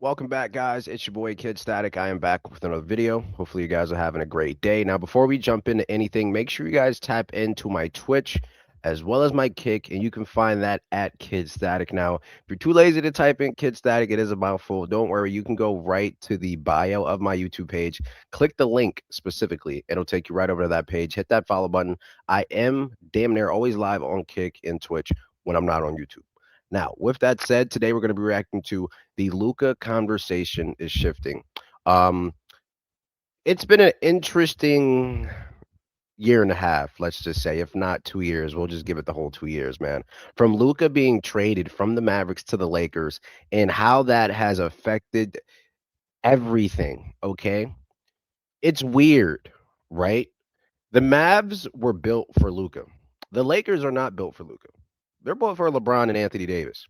Welcome back, guys. It's your boy KidStatic. I am back with another video. Hopefully, you guys are having a great day. Now, before we jump into anything, make sure you guys tap into my Twitch as well as my Kick, and you can find that at KidStatic. Now, if you're too lazy to type in KidStatic, it is a mouthful. Don't worry, you can go right to the bio of my YouTube page. Click the link specifically, it'll take you right over to that page. Hit that follow button. I am damn near always live on Kick and Twitch when I'm not on YouTube. Now, with that said, today we're going to be reacting to the Luka conversation is shifting. Um, it's been an interesting year and a half, let's just say, if not 2 years. We'll just give it the whole 2 years, man. From Luka being traded from the Mavericks to the Lakers and how that has affected everything. Okay. It's weird, right? The Mavs were built for Luka. The Lakers are not built for Luka. They're built for LeBron and Anthony Davis.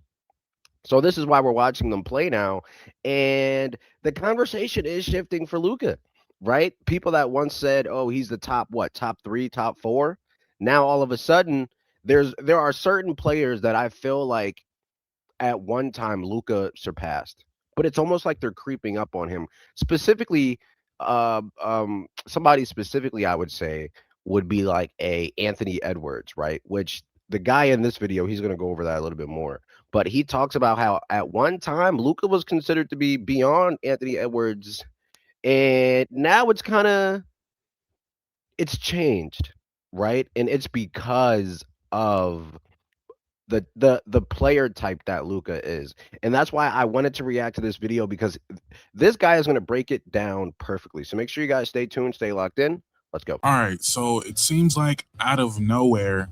So this is why we're watching them play now, and the conversation is shifting for Luka, right? People that once said, "Oh, he's the top what, top 3, top 4." Now all of a sudden, there are certain players that I feel like at one time Luka surpassed, but it's almost like they're creeping up on him. Specifically, somebody specifically I would say would be like a Anthony Edwards, right? Which the guy in this video, he's going to go over that a little bit more. But he talks about how at one time Luka was considered to be beyond Anthony Edwards, and now it's changed, right? And it's because of the player type that Luka is. And that's why I wanted to react to this video because this guy is going to break it down perfectly. So make sure you guys stay tuned, stay locked in. Let's go. All right, so it seems like out of nowhere,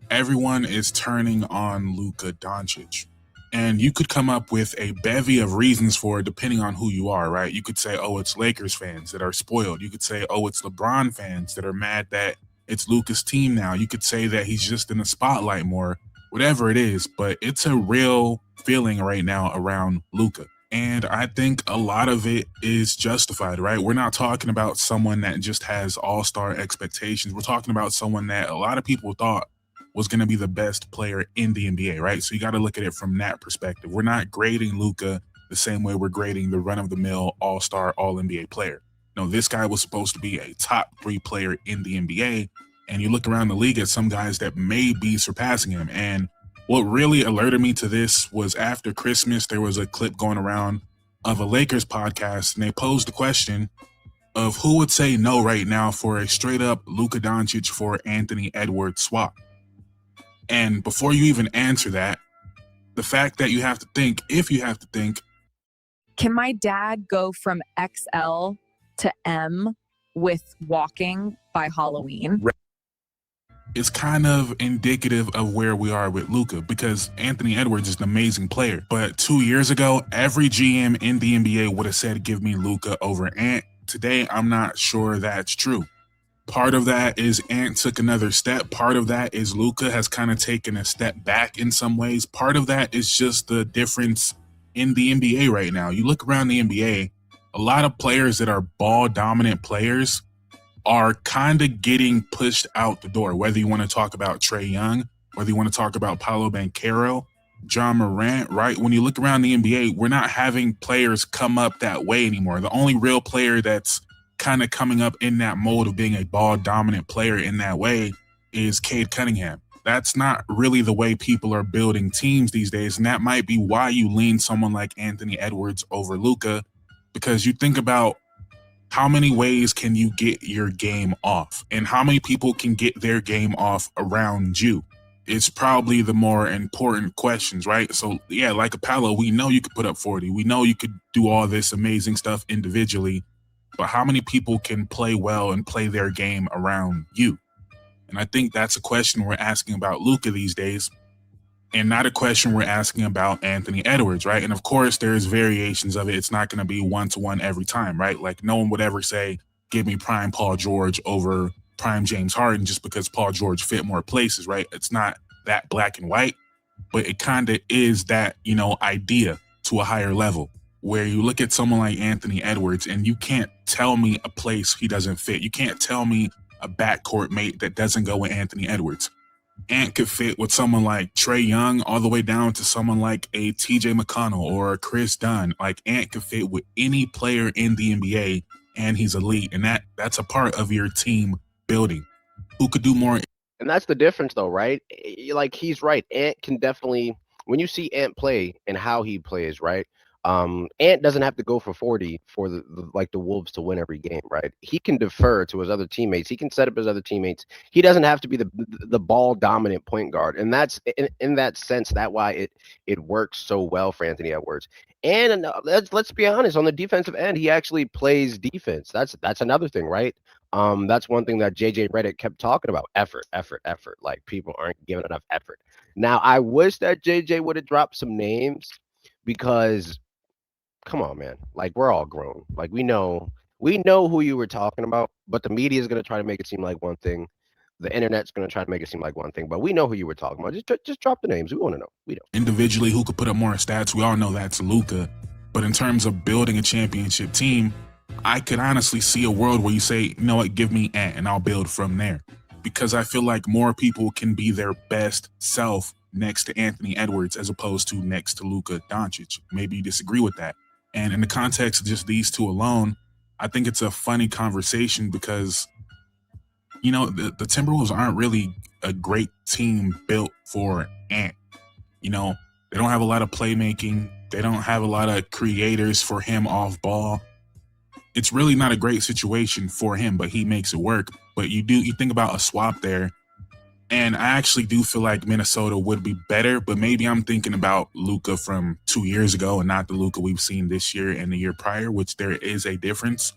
everyone is turning on Luka Dončić. And you could come up with a bevy of reasons for it depending on who you are, right? You could say, oh, it's Lakers fans that are spoiled. You could say, oh, it's LeBron fans that are mad that it's Luka's team now. You could say that he's just in the spotlight more, whatever it is. But it's a real feeling right now around Luka. And I think a lot of it is justified, right? We're not talking about someone that just has all-star expectations. We're talking about someone that a lot of people thought was going to be the best player in the NBA, right? So you got to look at it from that perspective. We're not grading Luka the same way we're grading the run-of-the-mill all-star, all-NBA player. No, this guy was supposed to be a top 3 player in the NBA, and you look around the league at some guys that may be surpassing him. And what really alerted me to this was after Christmas, there was a clip going around of a Lakers podcast, and they posed the question of who would say no right now for a straight-up Luka Dončić for Anthony Edwards swap. And before you even answer that, the fact that you have to think, if you have to think, can my dad go from XL to M with walking by Halloween? is kind of indicative of where we are with Luka, because Anthony Edwards is an amazing player. But 2 years ago, every GM in the NBA would have said, give me Luka over Ant. Today, I'm not sure that's true. Part of that is Ant took another step. Part of that is Luka has kind of taken a step back in some ways. Part of that is just the difference in the NBA right now. You look around the NBA, a lot of players that are ball dominant players are kind of getting pushed out the door, whether you want to talk about Trae Young, whether you want to talk about Paolo Banchero, John Morant, right? When you look around the NBA, we're not having players come up that way anymore. The only real player that's kind of coming up in that mold of being a ball dominant player in that way is Cade Cunningham. That's not really the way people are building teams these days. And that might be why you lean someone like Anthony Edwards over Luka, because you think about how many ways can you get your game off and how many people can get their game off around you. It's probably the more important questions, right? So yeah, like Apollo, we know you could put up 40. We know you could do all this amazing stuff individually, but how many people can play well and play their game around you? And I think that's a question we're asking about Luka these days, and not a question we're asking about Anthony Edwards, right? And of course, there's variations of it. It's not going to be one-to-one every time, right? Like no one would ever say, give me prime Paul George over prime James Harden just because Paul George fit more places, right? It's not that black and white, but it kind of is that, idea to a higher level where you look at someone like Anthony Edwards and you can't tell me a place he doesn't fit. You can't tell me a backcourt mate that doesn't go with Anthony Edwards. Ant could fit with someone like Trae Young all the way down to someone like a TJ McConnell or a Chris Dunn. Like Ant could fit with any player in the NBA, and he's elite. And that's a part of your team building. Who could do more? And that's the difference, though, right? Like he's right. Ant can definitely, when you see Ant play and how he plays, right? Ant doesn't have to go for 40 for the Wolves to win every game, right? He can defer to his other teammates. He can set up his other teammates. He doesn't have to be the ball dominant point guard, and that's in that sense that why it works so well for Anthony Edwards. And let's be honest, on the defensive end, he actually plays defense. That's another thing, right? That's one thing that JJ Redick kept talking about. Effort, effort, effort. Like people aren't giving enough effort. Now, I wish that JJ would have dropped some names because come on, man. Like we're all grown. Like we know who you were talking about, but the media is gonna try to make it seem like one thing. The internet's gonna try to make it seem like one thing, but we know who you were talking about. Just drop the names. We want to know. We don't. Individually, who could put up more stats? We all know that's Luka. But in terms of building a championship team, I could honestly see a world where you say, you know what, give me Ant and I'll build from there. Because I feel like more people can be their best self next to Anthony Edwards as opposed to next to Luka Dončić. Maybe you disagree with that. And in the context of just these two alone, I think it's a funny conversation because, you know, the Timberwolves aren't really a great team built for Ant. You know, they don't have a lot of playmaking. They don't have a lot of creators for him off ball. It's really not a great situation for him, but he makes it work. But you think about a swap there, and I actually do feel like Minnesota would be better, but maybe I'm thinking about Luka from 2 years ago and not the Luka we've seen this year and the year prior, which there is a difference.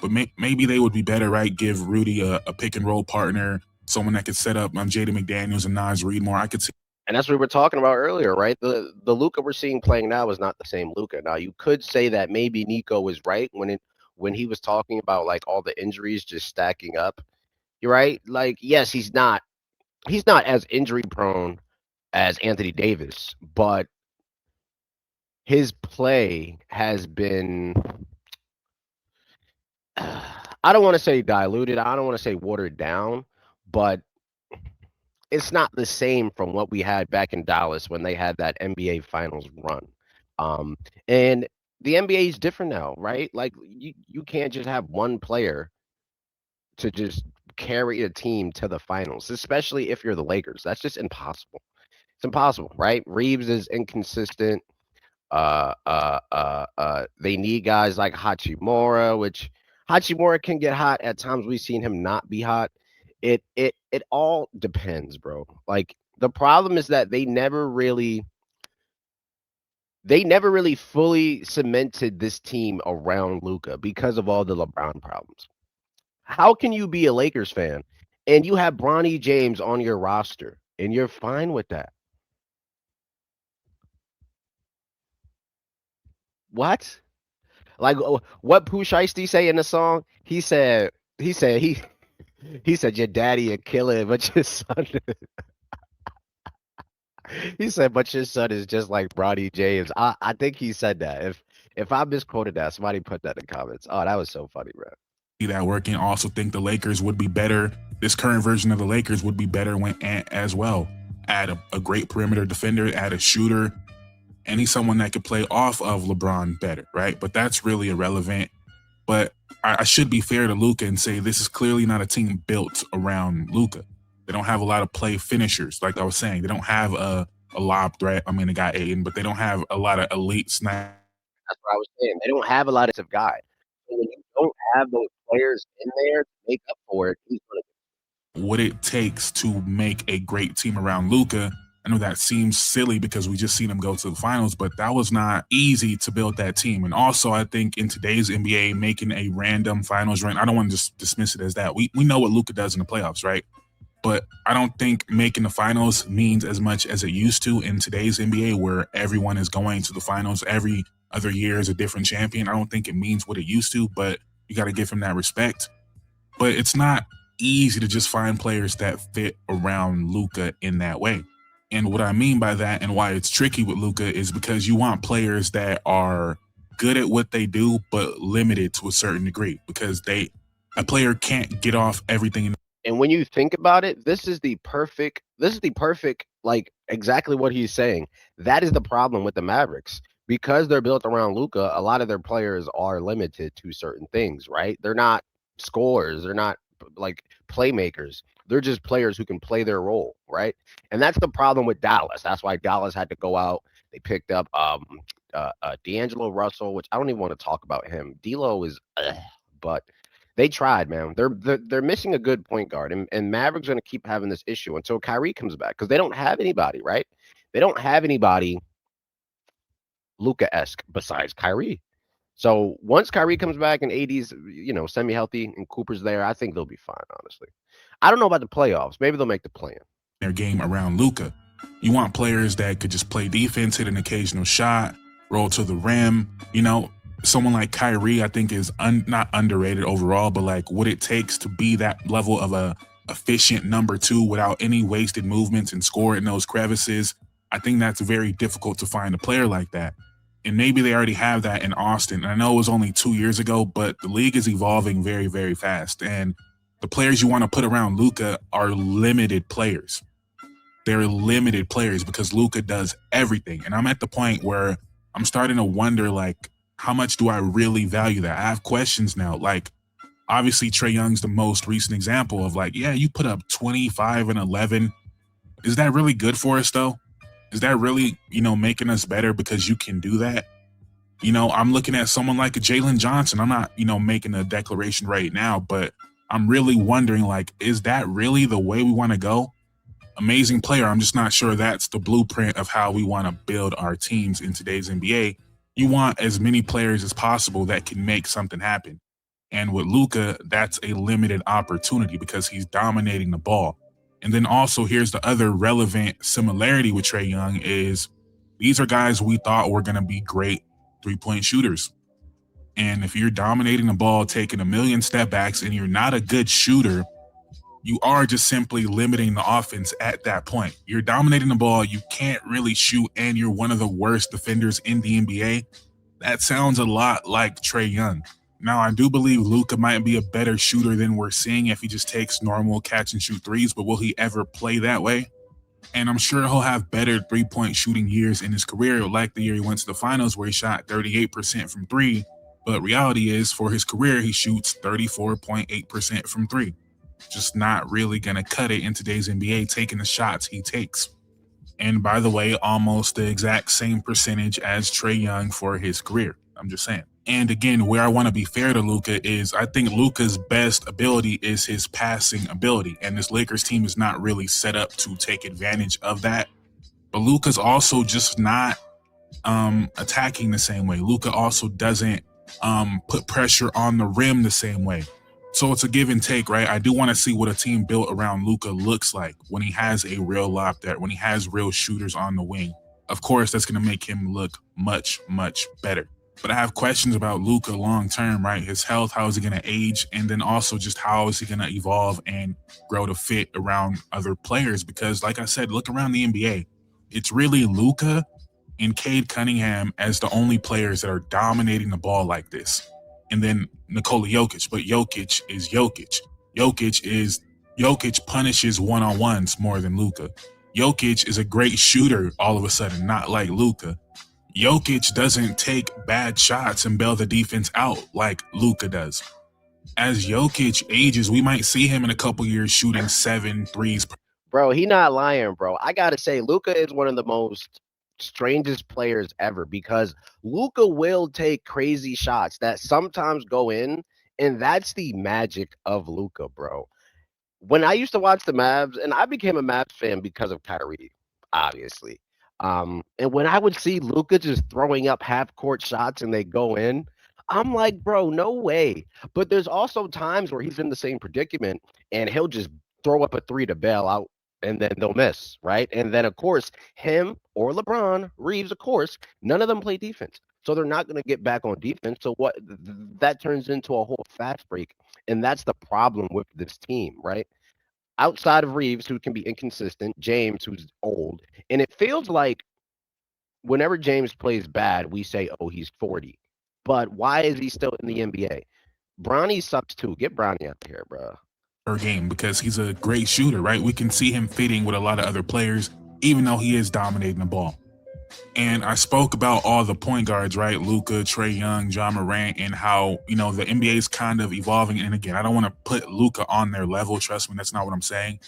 But maybe they would be better, right? Give Rudy a pick and roll partner, someone that could set up Jaden McDaniels and Naz Reid more. I could see. And that's what we were talking about earlier, right? The Luka we're seeing playing now is not the same Luka. Now you could say that maybe Nico was right when he was talking about like all the injuries just stacking up. You're right. Like, yes, he's not as injury prone as Anthony Davis, but his play has been I don't want to say diluted, I don't want to say watered down, but it's not the same from what we had back in Dallas when they had that NBA Finals run. And the NBA is different now, right? Like you can't just have one player to just carry a team to the finals, especially if you're the Lakers. That's just impossible. It's impossible, right? Reeves is inconsistent. They need guys like Hachimura, which Hachimura can get hot at times. We've seen him not be hot. It all depends, bro. Like the problem is that they never really fully cemented this team around Luka because of all the LeBron problems. How can you be a Lakers fan and you have Bronny James on your roster and you're fine with that? What? Like what Pooh Shiesty say in the song? He said your daddy a killer, but your son he said, but your son is just like Bronny James. I think he said that. If I misquoted that, somebody put that in the comments. Oh, that was so funny, bro. That working. Also think the Lakers would be better. This current version of the Lakers would be better when Ant as well. Add a great perimeter defender, add a shooter, and he's someone that could play off of LeBron better, right? But that's really irrelevant. But I should be fair to Luka and say this is clearly not a team built around Luka. They don't have a lot of play finishers, like I was saying. They don't have a lob threat. I mean, they got Aiden, but they don't have a lot of elite snipers. That's what I was saying. They don't have a lot of guys. So when you don't have those players in there to make up for it, he's gonna what it takes to make a great team around Luka. I know that seems silly because we just seen him go to the finals, but that was not easy to build that team. And also, I think in today's NBA, making a random finals run, I don't want to just dismiss it as that. We know what Luka does in the playoffs, right? But I don't think making the finals means as much as it used to in today's NBA, where everyone is going to the finals. Every other year is a different champion. I don't think it means what it used to, but you got to give him that respect. But it's not easy to just find players that fit around Luka in that way. And what I mean by that and why it's tricky with Luka is because you want players that are good at what they do, but limited to a certain degree, because a player can't get off everything And when you think about it, this is the perfect like exactly what he's saying. That is the problem with the Mavericks. Because they're built around Luca, a lot of their players are limited to certain things, right? They're not scorers, they're not like playmakers. They're just players who can play their role, right? And that's the problem with Dallas. That's why Dallas had to go out. They picked up D'Angelo Russell, which I don't even want to talk about him. D'Lo is, but they tried, man. They're missing a good point guard, and Mavericks going to keep having this issue until Kyrie comes back because they don't have anybody, right? They don't have anybody Luka-esque besides Kyrie. So once Kyrie comes back and AD's semi healthy and Cooper's there, I think they'll be fine. Honestly, I don't know about the playoffs. Maybe they'll make the play-in. Their game around Luka. You want players that could just play defense, hit an occasional shot, roll to the rim. Someone like Kyrie, I think, is not underrated overall, but like what it takes to be that level of a efficient number two without any wasted movements and score in those crevices. I think that's very difficult to find a player like that. And maybe they already have that in Austin. And I know it was only 2 years ago, but the league is evolving very, very fast. And the players you want to put around Luka are limited players. They're limited players because Luka does everything. And I'm at the point where I'm starting to wonder, like, how much do I really value that? I have questions now. Like, obviously, Trae Young's the most recent example of like, yeah, you put up 25 and 11. Is that really good for us, though? Is that really, making us better because you can do that? I'm looking at someone like a Jalen Johnson. I'm not, making a declaration right now, but I'm really wondering, like, is that really the way we want to go? Amazing player. I'm just not sure that's the blueprint of how we want to build our teams in today's NBA. You want as many players as possible that can make something happen. And with Luka, that's a limited opportunity because he's dominating the ball. And then also here's the other relevant similarity with Trae Young is these are guys we thought were going to be great three-point shooters. And if you're dominating the ball, taking a million step backs, and you're not a good shooter, you are just simply limiting the offense at that point. You're dominating the ball, you can't really shoot, and you're one of the worst defenders in the NBA. That sounds a lot like Trae Young. Now, I do believe Luka might be a better shooter than we're seeing if he just takes normal catch and shoot threes, but will he ever play that way? And I'm sure he'll have better three-point shooting years in his career, like the year he went to the finals where he shot 38% from three. But reality is, for his career, he shoots 34.8% from three. Just not really going to cut it in today's NBA, taking the shots he takes. And by the way, almost the exact same percentage as Trae Young for his career. I'm just saying. And again, where I want to be fair to Luka is I think Luka's best ability is his passing ability. And this Lakers team is not really set up to take advantage of that. But Luka's also just not attacking the same way. Luka also doesn't put pressure on the rim the same way. So it's a give and take, right? I do want to see what a team built around Luka looks like when he has a real lob there, when he has real shooters on the wing. Of course, that's going to make him look much, much better. But I have questions about Luka long term, right? His health, how is he going to age? And then also just how is he going to evolve and grow to fit around other players? Because like I said, look around the NBA. It's really Luka and Cade Cunningham as the only players that are dominating the ball like this. And then Nikola Jokic, but Jokic is Jokic. Jokic punishes one-on-ones more than Luka. Jokic is a great shooter all of a sudden, not like Luka. Jokic doesn't take bad shots and bail the defense out like Luka does. As Jokic ages, we might see him in a couple years shooting 7 threes. Bro, he not lying, bro. I gotta say, Luka is one of the most strangest players ever because Luka will take crazy shots that sometimes go in, and that's the magic of Luka, bro. When I used to watch the Mavs, and I became a Mavs fan because of Kyrie, obviously. And when I would see Luka just throwing up half court shots and they go in, I'm like, bro, no way. But there's also times where he's in the same predicament and he'll just throw up a three to bail out and then they'll miss, right? And then, of course, him or LeBron, Reeves, of course, none of them play defense. So they're not going to get back on defense. So that turns into a whole fast break. And that's the problem with this team, right? Outside of Reeves, who can be inconsistent, James, who's old, and it feels like whenever James plays bad, we say, "Oh, he's 40." But why is he still in the NBA? Bronny sucks too. Get Bronny out of here, bro. per game because he's a great shooter, right? We can see him fitting with a lot of other players, even though he is dominating the ball. And I spoke about all the point guards, right? Luka, Trae Young, John Morant, and how, the NBA is kind of evolving. And again, I don't want to put Luka on their level. Trust me, that's not what I'm saying.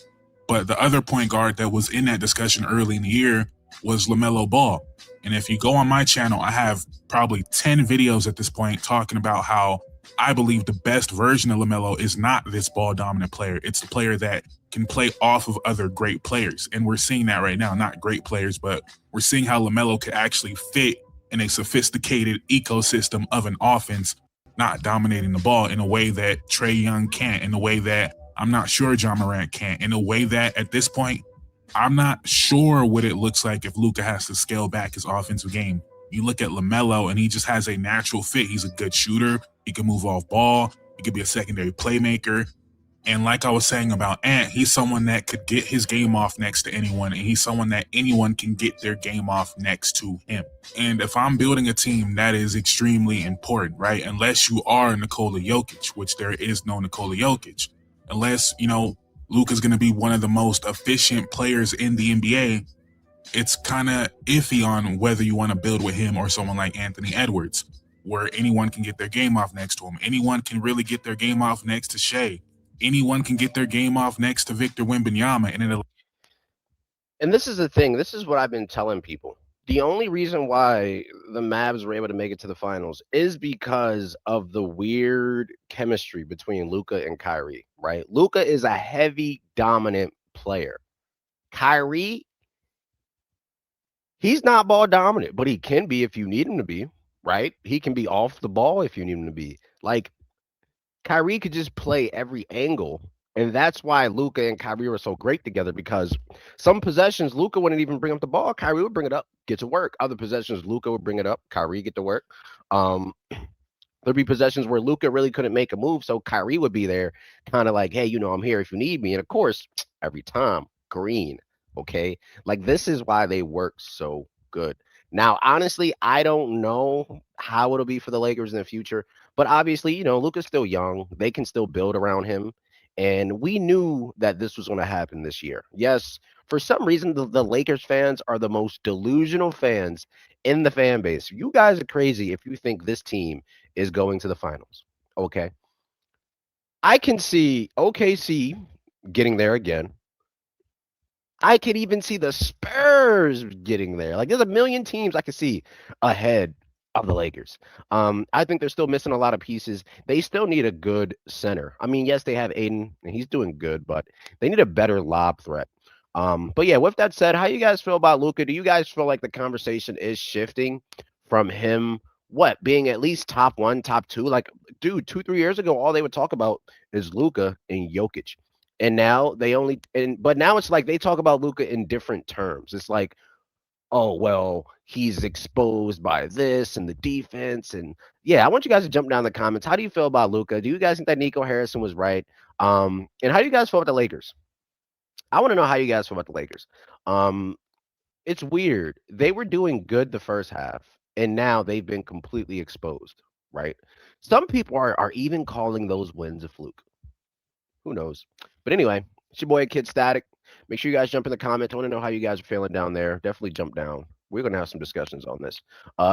But the other point guard that was in that discussion early in the year was LaMelo Ball. And if you go on my channel, I have probably 10 videos at this point talking about how I believe the best version of LaMelo is not this ball dominant player. It's the player that can play off of other great players. And we're seeing that right now, not great players, but we're seeing how LaMelo could actually fit in a sophisticated ecosystem of an offense, not dominating the ball in a way that Trae Young can't, in a way that I'm not sure John Morant can't, in a way that at this point, I'm not sure what it looks like if Luka has to scale back his offensive game. You look at LaMelo and he just has a natural fit. He's a good shooter. He can move off ball. He could be a secondary playmaker. And like I was saying about Ant, he's someone that could get his game off next to anyone. And he's someone that anyone can get their game off next to him. And if I'm building a team, that is extremely important, right? Unless you are Nikola Jokic, which there is no Nikola Jokic. Unless, Luka's going to be one of the most efficient players in the NBA, it's kind of iffy on whether you want to build with him or someone like Anthony Edwards, where anyone can get their game off next to him. Anyone can really get their game off next to Shea. Anyone can get their game off next to Victor Wembanyama. And this is the thing. This is what I've been telling people. The only reason why the Mavs were able to make it to the finals is because of the weird chemistry between Luka and Kyrie, right? Luka is a heavy, dominant player. Kyrie, he's not ball dominant, but he can be if you need him to be, right? He can be off the ball if you need him to be. Like, Kyrie could just play every angle. And that's why Luka and Kyrie were so great together, because some possessions, Luka wouldn't even bring up the ball. Kyrie would bring it up, get to work. Other possessions, Luka would bring it up, Kyrie get to work. There'd be possessions where Luka really couldn't make a move, so Kyrie would be there kind of like, hey, I'm here if you need me. And of course, every time, Green, okay? Like, this is why they work so good. Now, honestly, I don't know how it'll be for the Lakers in the future, but obviously, Luka's still young. They can still build around him. And we knew that this was going to happen this year. Yes, for some reason, the Lakers fans are the most delusional fans in the fan base. You guys are crazy if you think this team is going to the finals. Okay. I can see OKC getting there again. I could even see the Spurs getting there. Like, there's a million teams I could see ahead of the Lakers. I think they're still missing a lot of pieces. They still need a good center. I mean, yes, they have Aiden, and he's doing good, but they need a better lob threat. But yeah, with that said, how you guys feel about Luka? Do you guys feel like the conversation is shifting from him, being at least top one, top two? Like, dude, 2-3 years ago, all they would talk about is Luka and Jokic. And now but now it's like they talk about Luka in different terms. It's like, oh, well, he's exposed by this and the defense. And yeah, I want you guys to jump down in the comments. How do you feel about Luka? Do you guys think that Nico Harrison was right? And how do you guys feel about the Lakers? I want to know how you guys feel about the Lakers. It's weird. They were doing good the first half, and now they've been completely exposed, right? Some people are even calling those wins a fluke. Who knows? But anyway, it's your boy KidStatic. Make sure you guys jump in the comments. I want to know how you guys are feeling down there. Definitely jump down. We're going to have some discussions on this.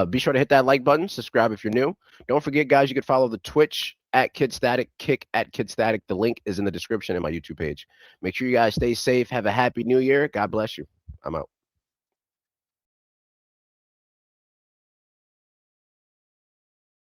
Be sure to hit that like button. Subscribe if you're new. Don't forget, guys, you can follow the Twitch at KidStatic, Kick at KidStatic. The link is in the description in my YouTube page. Make sure you guys stay safe. Have a happy new year. God bless you. I'm out.